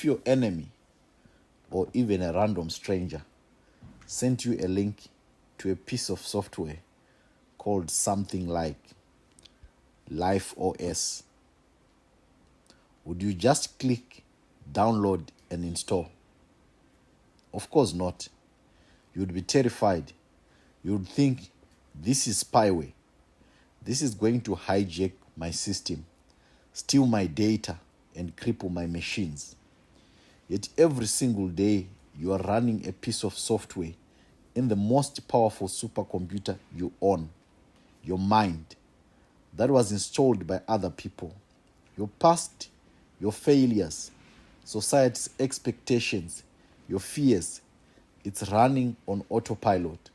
If your enemy or even a random stranger sent you a link to a piece of software called something like Life OS, would you just click download and install? Of course not. You'd be terrified. You'd think, this is spyware. This is going to hijack my system, steal my data, and cripple my machines. Yet every single day, you are running a piece of software in the most powerful supercomputer you own, your mind, that was installed by other people. Your past, your failures, society's expectations, your fears, it's running on autopilot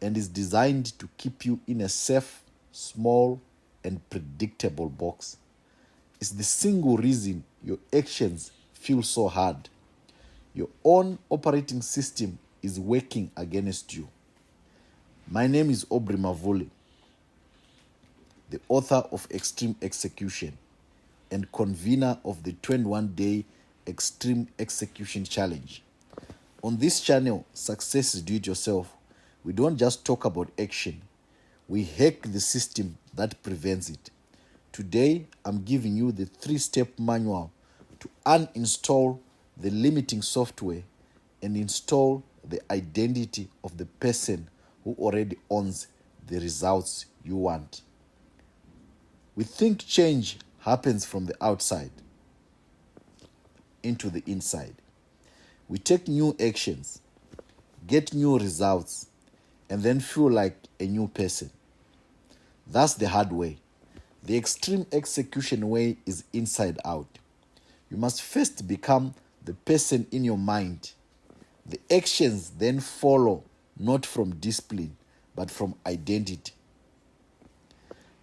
and is designed to keep you in a safe, small, and predictable box. It's the single reason your actions feel so hard. Your own operating system is working against you. My name is Aubrey Mavule, the author of Extreme Execution and convener of the 21-day Extreme Execution Challenge. On this channel, Success is Do-It-Yourself, we don't just talk about action, we hack the system that prevents it. Today, I'm giving you the 3-step manual to uninstall the limiting software and install the identity of the person who already owns the results you want. We think change happens from the outside into the inside. We take new actions, get new results, and then feel like a new person. That's the hard way. The extreme execution way is inside out. You must first become the person in your mind. The actions then follow, not from discipline, but from identity.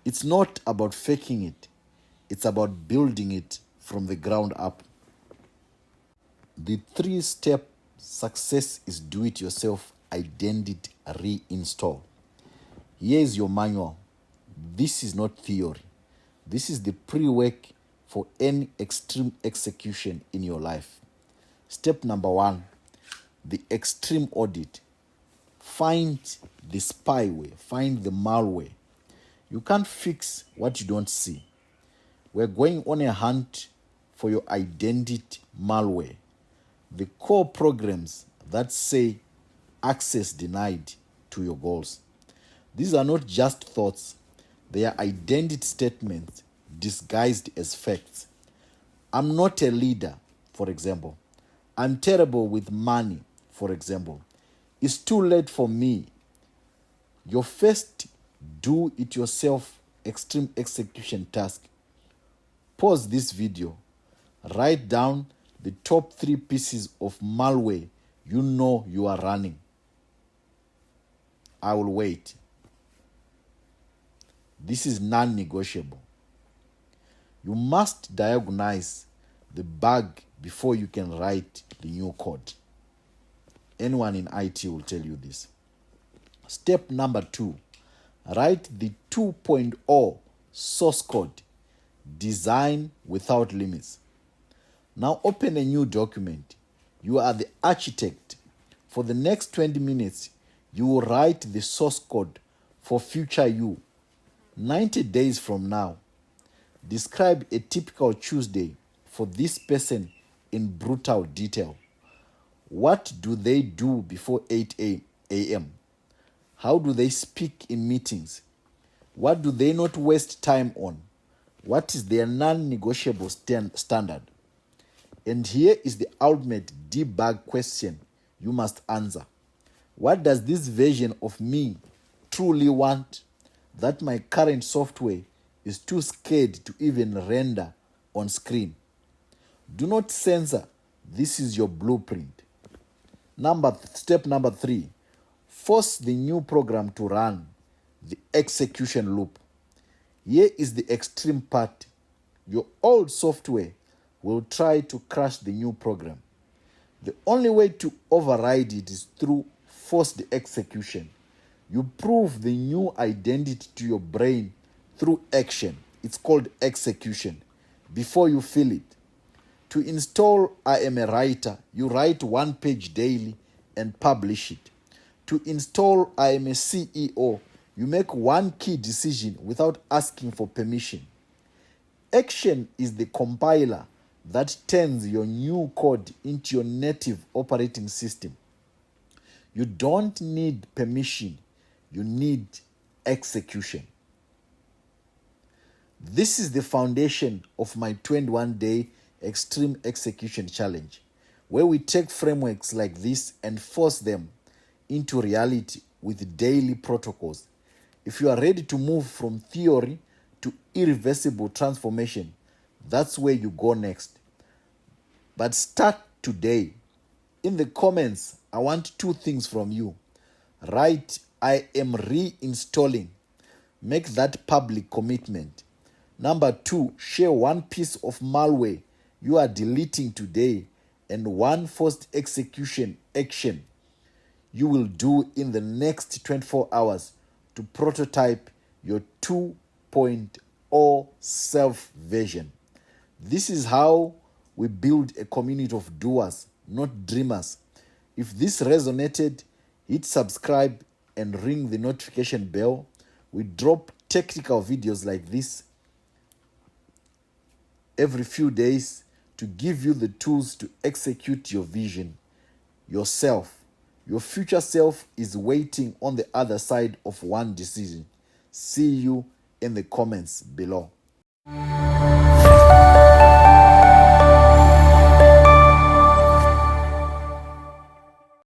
It's not about faking it. It's about building it from the ground up. The 3-step Success is Do-It-Yourself identity reinstall. Here is your manual. This is not theory. This is the pre-work for any extreme execution in your life. Step number 1, the extreme audit. Find the spyware, find the malware. You can't fix what you don't see. We're going on a hunt for your identity malware, the core programs that say access denied to your goals. These are not just thoughts, they are identity statements disguised as facts. I'm not a leader, for example. I'm terrible with money, for example. It's too late for me. Your first do-it-yourself extreme execution task. Pause this video. Write down the top 3 pieces of malware you know you are running. I will wait. This is non-negotiable. You must diagnose the bug before you can write the new code. Anyone in IT will tell you this. Step number 2, write the 2.0 source code, design without limits. Now open a new document. You are the architect. For the next 20 minutes, you will write the source code for future you. 90 days from now, describe a typical Tuesday for this person in brutal detail. What do they do before 8 a.m.? How do they speak in meetings? What do they not waste time on? What is their non-negotiable standard? And here is the ultimate debug question you must answer. What does this version of me truly want that my current software is too scared to even render on screen? Do not censor. This is your blueprint. Step number 3, force the new program to run the execution loop. Here is the extreme part. Your old software will try to crash the new program. The only way to override it is through forced execution. You prove the new identity to your brain through action. It's called execution before you feel it. To install I Am a Writer, you write 1 page daily and publish it. To install I Am a CEO, you make 1 key decision without asking for permission. Action is the compiler that turns your new code into your native operating system. You don't need permission, you need execution. This is the foundation of my 21-day Extreme Execution Challenge, where we take frameworks like this and force them into reality with daily protocols. If you are ready to move from theory to irreversible transformation, that's where you go next. But start today. In the comments, I want 2 things from you. Write, I am reinstalling. Make that public commitment. Number 2, share 1 piece of malware you are deleting today and 1 forced execution action you will do in the next 24 hours to prototype your 2.0 self-version. This is how we build a community of doers, not dreamers. If this resonated, hit subscribe and ring the notification bell. We drop technical videos like this every few days to give you the tools to execute your vision yourself. Your future self is waiting on the other side of 1 decision. See you in the comments below.